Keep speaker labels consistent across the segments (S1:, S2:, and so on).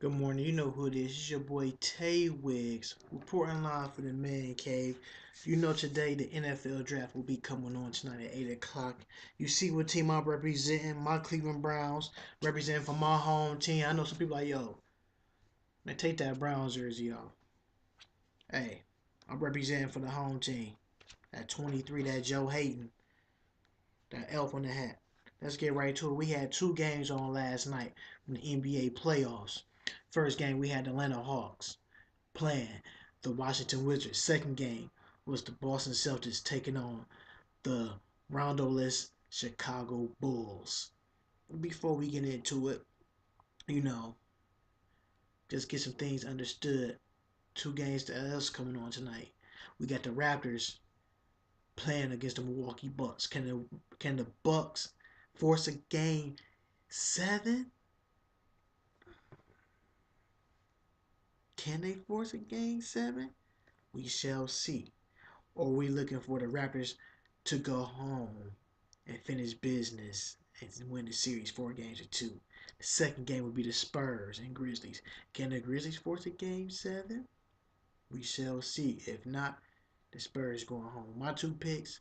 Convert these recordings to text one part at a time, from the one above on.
S1: Good morning. You know who it is. It's your boy Tay Wiggs, reporting live for the Man Cave. You know today the NFL draft will be coming on tonight at 8 o'clock. You see what team I'm representing. My Cleveland Browns, representing for my home team. I know some people like, yo, man, take that Browns jersey off. Hey, I'm representing for the home team. That 23, that Joe Hayden, that elf on the hat. Let's get right to it. We had two games on last night from the NBA playoffs. First game, we had the Atlanta Hawks playing the Washington Wizards. Second game was the Boston Celtics taking on the Roundoless Chicago Bulls. Before we get into it, you know, just get some things understood. Two games that else coming on tonight. We got the Raptors playing against the Milwaukee Bucks. Can the Bucks force a game seven? Can they force a game seven? We shall see. Or are we looking for the Raptors to go home and finish business and win the series 4 games to 2? The second game would be the Spurs and Grizzlies. Can the Grizzlies force a game seven? We shall see. If not, the Spurs going home. My two picks,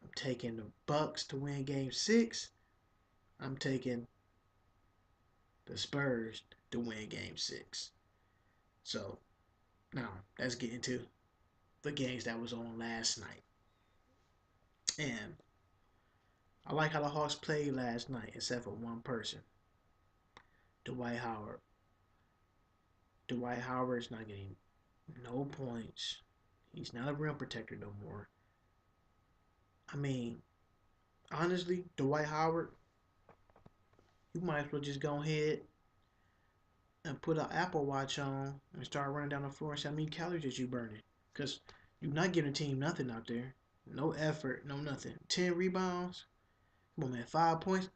S1: I'm taking the Bucks to win game six. I'm taking the Spurs to win game six. So now let's get into the games that was on last night. And I like how the Hawks played last night, except for one person, Dwight Howard. Dwight Howard's not getting no points. He's not a rim protector no more. I mean, honestly, Dwight Howard, you might as well just go ahead and put an Apple Watch on and start running down the floor and see how many calories that you burning. Because you're not giving the team nothing out there. No effort, no nothing. 10 rebounds. Come on, man. 5 points.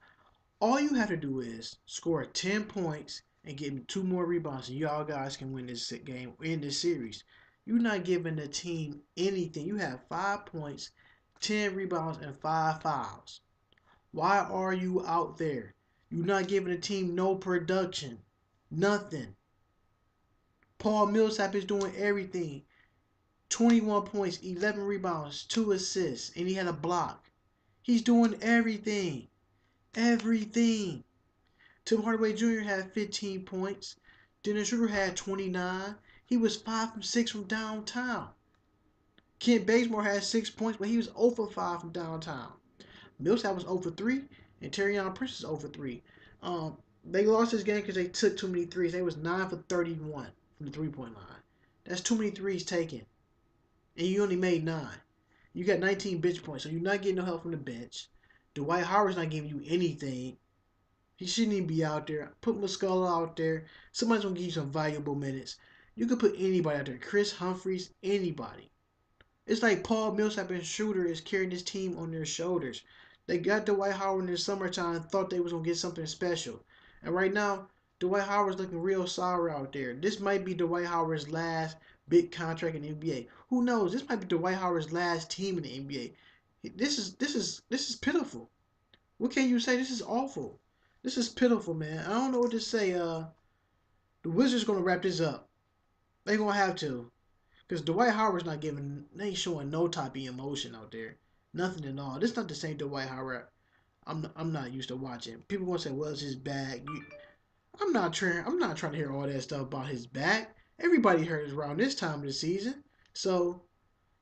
S1: All you have to do is score 10 points and give me two more rebounds, and y'all guys can win this game, in this series. You're not giving the team anything. You have 5 points, 10 rebounds, and 5 fouls. Why are you out there? You're not giving the team no production. Nothing. Paul Millsap is doing everything. 21 points, 11 rebounds, 2 assists, and he had a block. He's doing everything. Everything. Tim Hardaway Jr. had 15 points. Dennis Schroeder had 29. He was 5 from 6 from downtown. Kent Bazemore had 6 points, but he was 0 for 5 from downtown. Millsap was 0 for 3, and Terrion Prince was 0 for 3. They lost this game because they took too many threes. They was 9 for 31 from the three-point line. That's too many threes taken, and you only made 9. You got 19 bench points, so you're not getting no help from the bench. Dwight Howard's not giving you anything. He shouldn't even be out there. Put Muscala out there. Somebody's gonna give you some valuable minutes. You could put anybody out there. Chris Humphries, anybody. It's like Paul Millsap and Schroeder is carrying this team on their shoulders. They got Dwight Howard in the summertime and thought they was gonna get something special. And right now, Dwight Howard's looking real sour out there. This might be Dwight Howard's last big contract in the NBA. Who knows? This might be Dwight Howard's last team in the NBA. This is pitiful. What can you say? This is awful. This is pitiful, man. I don't know what to say. The Wizards gonna wrap this up. They gonna have to, cause Dwight Howard's not giving. They ain't showing no type of emotion out there. Nothing at all. This not the same Dwight Howard. I'm not used to watching. People gonna say, "Well, it's his back." I'm not trying to hear all that stuff about his back. Everybody heard it around this time of the season. So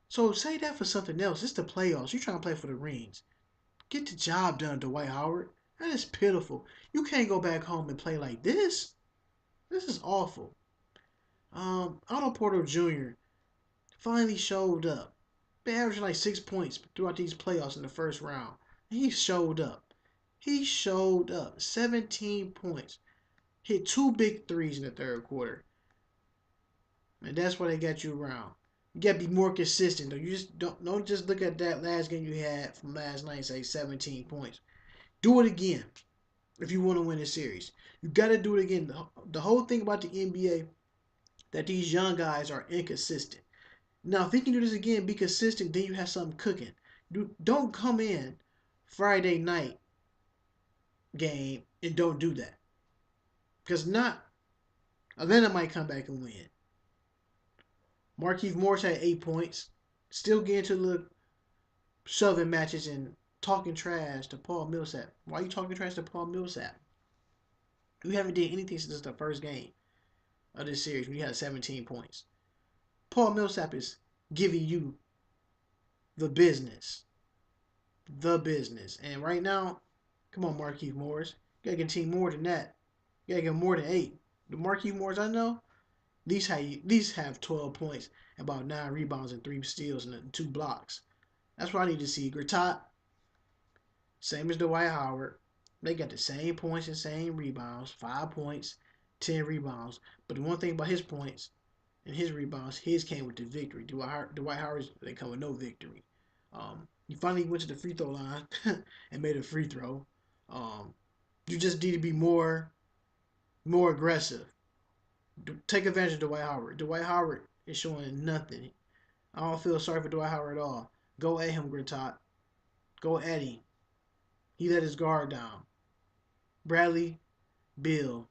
S1: so say that for something else. It's the playoffs. You trying to play for the rings. Get the job done, Dwight Howard. That is pitiful. You can't go back home and play like this. This is awful. Otto Porter Jr. finally showed up. Been averaging like 6 points throughout these playoffs in the first round. He showed up. He showed up. 17 points. Hit two big threes in the third quarter. And that's why they got you around. You gotta be more consistent though. You just don't just look at that last game you had from last night and say 17 points. Do it again if you want to win a series. You got to do it again. The whole thing about the NBA that these young guys are inconsistent. Now, if he can do this again, be consistent, then you have something cooking. Don't come in Friday night game and don't do that. Because not Atlanta might come back and win. Markieff Morris had 8 points. Still getting to the shoving matches and talking trash to Paul Millsap. Why are you talking trash to Paul Millsap? You haven't did anything since the first game of this series when you had 17 points. Paul Millsap is giving you the business. The business. And right now, come on, Markieff Morris. You gotta get a team more than that. You gotta get more than 8. The Markieff Morris I know, these have 12 points, about 9 rebounds and 3 steals and 2 blocks. That's what I need to see. Gortat, same as Dwight Howard. They got the same points and same rebounds. 5 points, 10 rebounds. But the one thing about his points and his rebounds, his came with the victory. Dwight Howard's, they come with no victory. He finally went to the free throw line and made a free throw. You just need to be more aggressive. Take advantage of Dwight Howard. Dwight Howard is showing nothing. I don't feel sorry for Dwight Howard at all. Go at him, Gortat. Go at him. He let his guard down. Bradley Beal.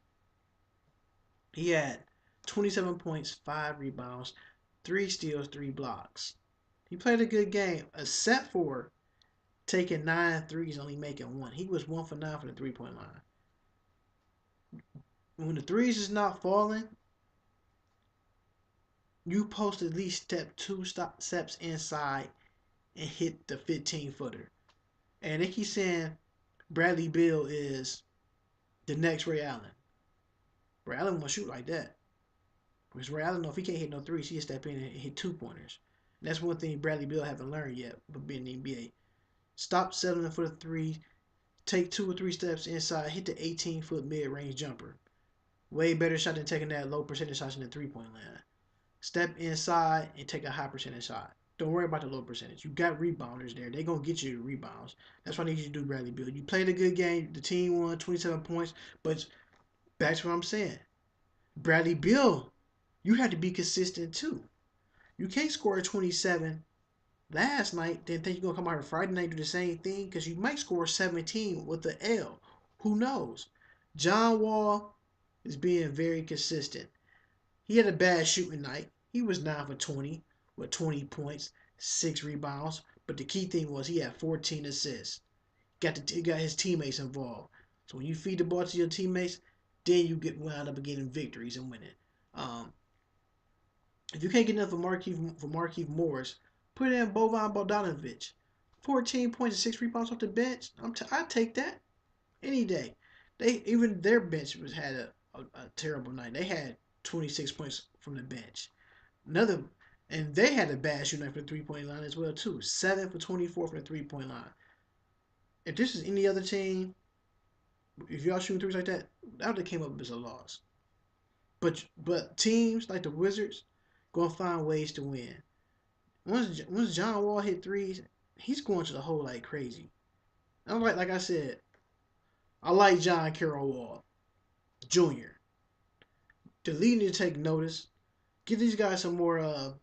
S1: He had 27 points, 5 rebounds, 3 steals, 3 blocks. He played a good game, except for taking 9 threes, only making 1. He was 1 for 9 from the 3-point line. When the threes is not falling, you post at least step 2 steps inside and hit the 15-footer. And they keep saying Bradley Beal is the next Ray Allen. Ray Allen won't shoot like that. Because Ray Allen, if he can't hit no threes, he'll step in and hit 2-pointers. And that's one thing Bradley Beal haven't learned yet, but being in the NBA. Stop settling for the 3. Take 2 or 3 steps inside. Hit the 18-foot mid-range jumper. Way better shot than taking that low percentage shot in the 3-point line. Step inside and take a high percentage shot. Don't worry about the low percentage. You got rebounders there. They're going to get you the rebounds. That's what I need you to do, Bradley Beal. You played a good game. The team won 27 points. But back to what I'm saying. Bradley Beal, you have to be consistent too. You can't score 27 last night, then think you're going to come out on Friday night and do the same thing, because you might score 17 with the L. Who knows? John Wall is being very consistent. He had a bad shooting night. He was 9 for 20 with 20 points, 6 rebounds. But the key thing was he had 14 assists. He got his teammates involved. So when you feed the ball to your teammates, then you wound up getting victories and winning. If you can't get enough for Markieff Morris, put in Boban Bogdanovic. 14 points and 6 rebounds off the bench. I take that any day. Even their bench had a terrible night. They had 26 points from the bench. And they had a bad shooting night for the 3-point line as well too. 7 for 24 from the 3-point line. If this is any other team, if y'all shooting threes like that would have came up as a loss. But teams like the Wizards gonna find ways to win. Once John Wall hit threes, he's going to the hole like crazy. I'm like I said, I like John Carroll Wall Jr. The league need to take notice. Give these guys some more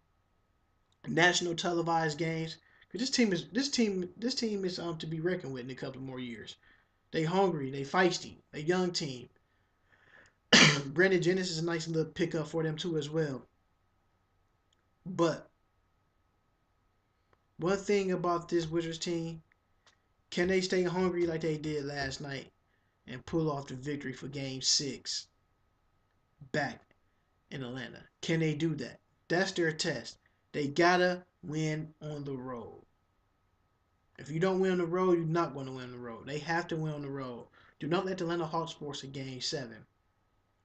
S1: national televised games. Cause this team is to be reckoned with in a couple more years. They hungry, they feisty, they young team. Brandon Jennings is a nice little pickup for them too as well. But one thing about this Wizards team, can they stay hungry like they did last night and pull off the victory for Game 6 back in Atlanta? Can they do that? That's their test. They gotta win on the road. If you don't win on the road, you're not going to win on the road. They have to win on the road. Do not let the Atlanta Hawks force a Game 7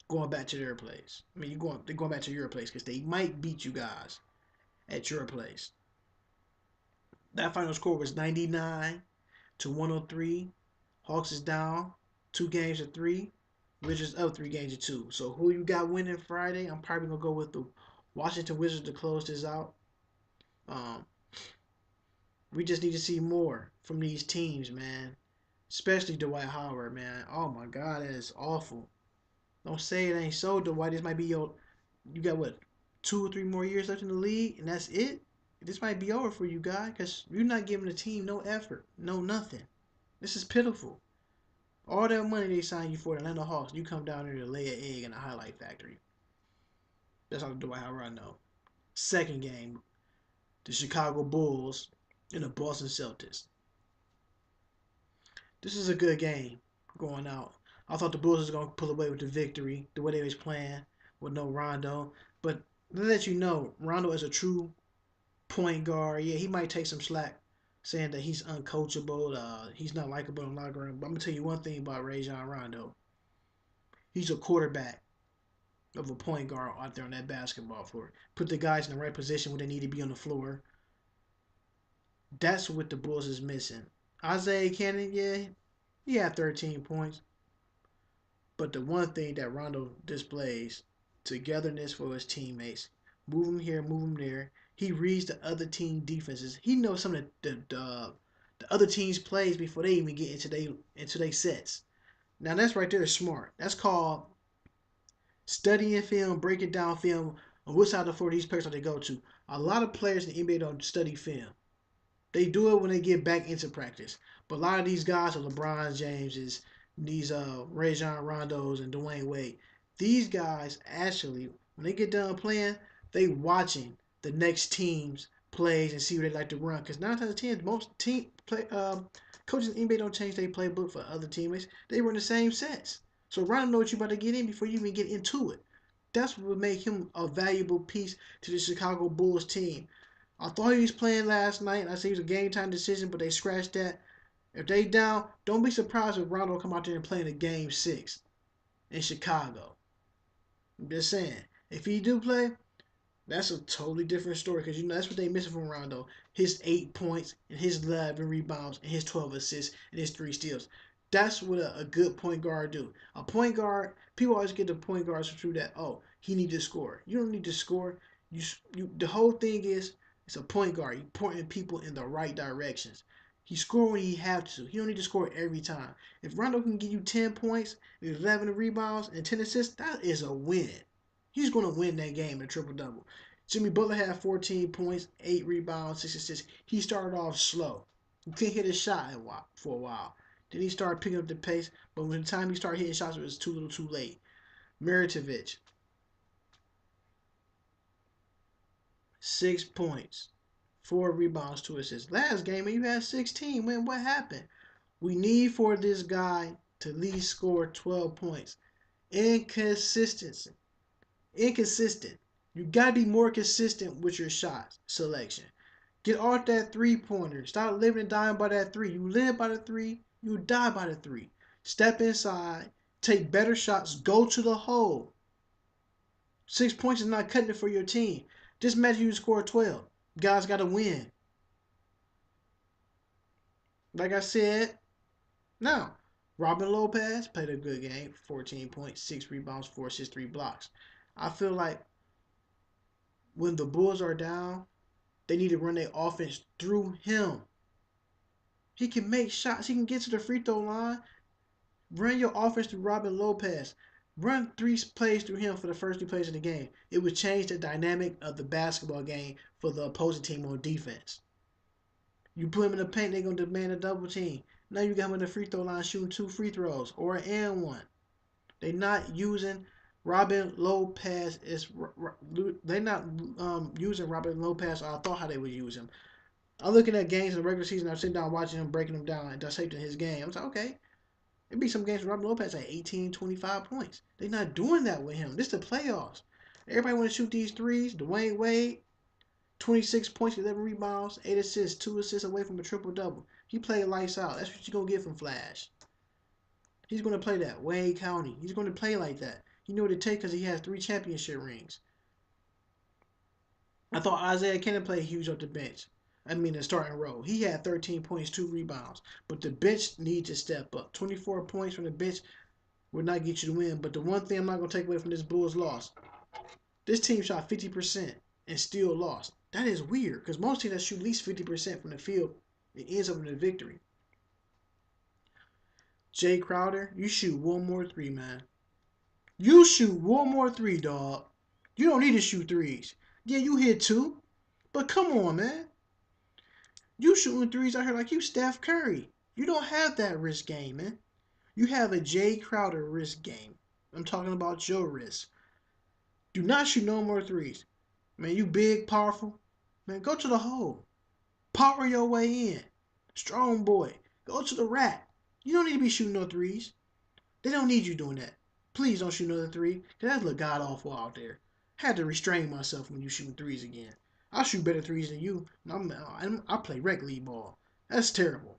S1: going back to their place. I mean, they're going back to your place because they might beat you guys at your place. That final score was 99 to 103. Hawks is down 2 games to 3. Wizards up 3 games to 2. So who you got winning Friday? I'm probably gonna go with the Washington Wizards to close this out. We just need to see more from these teams, man. Especially Dwight Howard, man. Oh my God, that is awful. Don't say it ain't so, Dwight. This might be you got what, 2 or 3 more years left in the league, and that's it? This might be over for you, guys, because you're not giving the team no effort, no nothing. This is pitiful. All that money they signed you for the Atlanta Hawks, you come down here to lay an egg in a highlight factory. That's how Dwight Howard know. Second game, the Chicago Bulls and the Boston Celtics. This is a good game going out. I thought the Bulls was going to pull away with the victory, the way they was playing with no Rondo. But to let you know, Rondo is a true point guard. Yeah, he might take some slack saying that he's uncoachable, he's not likable in the locker room. But I'm going to tell you one thing about Rajon Rondo. He's a quarterback of a point guard out there on that basketball floor. Put the guys in the right position where they need to be on the floor. That's what the Bulls is missing. Isaiah Cannon, yeah, he had 13 points. But the one thing that Rondo displays, togetherness for his teammates. Move him here, move him there. He reads the other team defenses. He knows some of the other team's plays before they even get into their sets. Now that's right there is smart. That's called studying film, breaking down film on which side of the floor these players are they go to. A lot of players in the NBA don't study film. They do it when they get back into practice. But a lot of these guys are LeBron Jameses, these Rajon Rondos and Dwayne Wade. These guys actually, when they get done playing, they watching the next team's plays and see what they like to run. Because 9 times out of 10, most team play coaches in the NBA don't change their playbook for other teammates. They run the same sets. So Rondo know what you about to get in before you even get into it. That's what would make him a valuable piece to the Chicago Bulls team. I thought he was playing last night. I said it was a game time decision, but they scratched that. If they down, don't be surprised if Rondo come out there and play in a game 6 in Chicago. I'm just saying. If he do play, that's a totally different story because you know that's what they missing from Rondo. His 8 points and his 11 rebounds and his 12 assists and his 3 steals. That's what a good point guard do. A point guard, people always get the point guards through that. Oh, he need to score. You don't need to score. The whole thing is it's a point guard. He's pointing people in the right directions. He score when he have to. He don't need to score every time. If Rondo can give you 10 points, 11 rebounds, and 10 assists, that is a win. He's going to win that game, a triple double. Jimmy Butler had 14 points, 8 rebounds, 6 assists. He started off slow. He couldn't hit a shot for a while. Then he started picking up the pace, but when the time he started hitting shots, it was too little too late. Miritovich, 6 points, 4 rebounds, 2 assists. Last game, you had 16. Man, what happened? We need for this guy to at least score 12 points. Inconsistency. Inconsistent. You got to be more consistent with your shot selection. Get off that 3-pointer. Stop living and dying by that 3. You live by the 3, you die by the 3. Step inside, take better shots, go to the hole. 6 points is not cutting it for your team. Just imagine you score 12. Guys got to win. Like I said, now, Robin Lopez played a good game. 14 points, 6 rebounds, 4 assists, 3 blocks. I feel like when the Bulls are down, they need to run their offense through him. He can make shots. He can get to the free throw line. Run your offense through Robin Lopez. Run 3 plays through him for the first 3 plays of the game. It would change the dynamic of the basketball game for the opposing team on defense. You put him in the paint, they're going to demand a double team. Now you got him in the free throw line shooting 2 free throws or an and one. They're not using Robin Lopez. They're not using Robin Lopez. I thought how they would use him. I'm looking at games in the regular season. I'm sitting down watching him, breaking them down, and dissecting his game. I was like, okay. It'd be some games where Robin Lopez at 18, 25 points. They're not doing that with him. This is the playoffs. Everybody want to shoot these threes. Dwayne Wade, 26 points, 11 rebounds, 8 assists, 2 assists away from a triple-double. He played lights out. That's what you're going to get from Flash. He's going to play that. Wade County. He's going to play like that. You know what it takes because he has 3 championship rings. I thought Isaiah Cannon played huge off the bench. I mean, the starting role. He had 13 points, 2 rebounds. But the bench needs to step up. 24 points from the bench would not get you to win. But the one thing I'm not going to take away from this Bulls loss, this team shot 50% and still lost. That is weird because most teams that shoot at least 50% from the field, it ends up in a victory. Jay Crowder, you shoot one more 3, man. You shoot one more 3, dog. You don't need to shoot 3s. Yeah, you hit 2. But come on, man. You shooting 3s out here like you Steph Curry. You don't have that wrist game, man. You have a Jay Crowder wrist game. I'm talking about your wrist. Do not shoot no more threes. Man, you big, powerful. Man, go to the hole. Power your way in. Strong boy. Go to the rack. You don't need to be shooting no threes. They don't need you doing that. Please don't shoot another three, because that's look god awful out there. Had to restrain myself when you shooting threes again. I'll shoot better threes than you. I play rec league ball. That's terrible.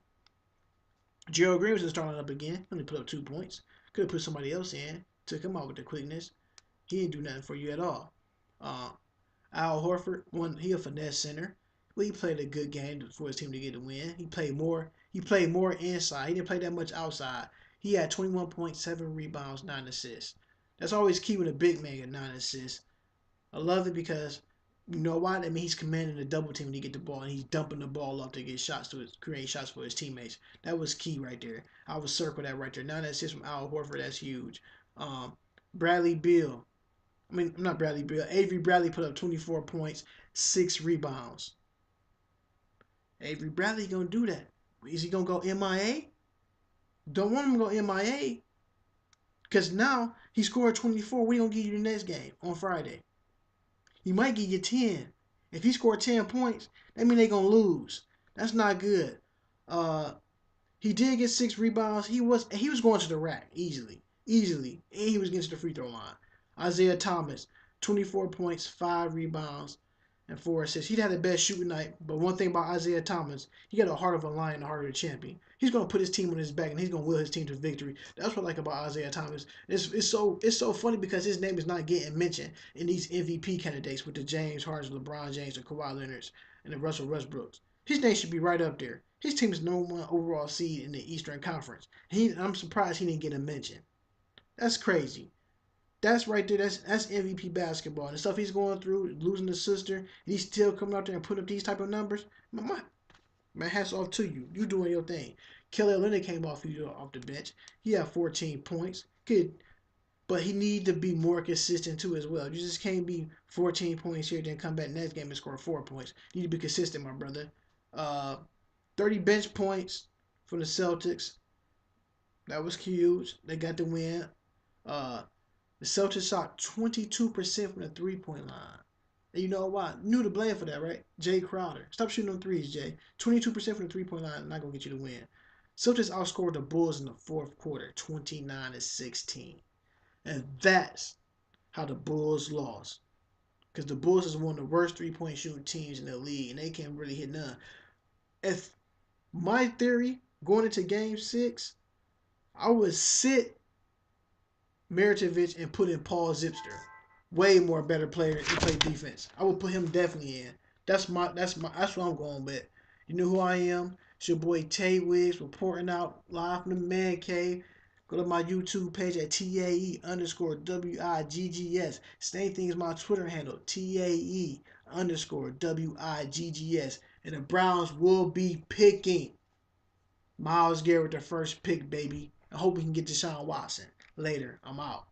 S1: Gerald Green was starting up again. Only put up 2 points. Could have put somebody else in. Took him out with the quickness. He didn't do nothing for you at all. Uh, Al Horford, he a finesse center. Well, he played a good game for his team to get the win. He played more. He played more inside. He didn't play that much outside. He had 21.7 rebounds, 9 assists. That's always key with a big man at 9 assists. I love it because you know why? I mean, he's commanding the double team when he get the ball, and he's dumping the ball up to get shots to create shots for his teammates. That was key right there. I would circle that right there. 9 assists from Al Horford. That's huge. Bradley Beal. I mean, not Bradley Beal. Avery Bradley put up 24 points, 6 rebounds. Avery Bradley gonna do that. Is he gonna go MIA? Don't want him to go MIA. Because now he scored 24. We gonna give you the next game on Friday. He might give you 10. If he scored 10 points, that means they gonna lose. That's not good. He did get 6 rebounds. He was going to the rack easily, and he was getting to the free throw line. Isaiah Thomas, 24 points, 5 rebounds, and 4 assists. He had the best shooting night, but one thing about Isaiah Thomas, he got a heart of a lion, the heart of a champion. He's gonna put his team on his back, and he's gonna will his team to victory. That's what I like about Isaiah Thomas. It's so funny because his name is not getting mentioned in these MVP candidates with the James Hardens, LeBron James, the Kawhi Leonards, and the Russell Westbrooks. His name should be right up there. His team is #1 overall seed in the Eastern Conference. I'm surprised he didn't get a mention. That's crazy. That's right there. That's MVP basketball. And the stuff he's going through, losing his sister, and he's still coming out there and putting up these type of numbers. My hats off to you. You doing your thing. Kelly Olynyk came off the bench. He had 14 points. Good, but he need to be more consistent too as well. You just can't be 14 points here, then come back next game and score 4 points. You need to be consistent, my brother. 30 bench points for the Celtics. That was huge. They got the win. The Celtics shot 22% from the three-point line. And you know why? Knew to blame for that, right? Jay Crowder. Stop shooting them threes, Jay. 22% from the three-point line, not going to get you the win. Celtics outscored the Bulls in the fourth quarter, 29-16. And that's how the Bulls lost. Because the Bulls is one of the worst three-point shooting teams in the league, and they can't really hit none. If my theory going into Game 6, I would sit Meritovich and put in Paul Zipster. Way more better player to play defense. I would put him definitely in. That's what I'm going with. You know who I am? It's your boy Tay Wiggs reporting out live from the man cave. Go to my YouTube page at TAE_WIGGS. Same thing as my Twitter handle, TAE_WIGGS. And the Browns will be picking Myles Garrett, the first pick, baby. I hope we can get Deshaun Watson. Later, I'm out.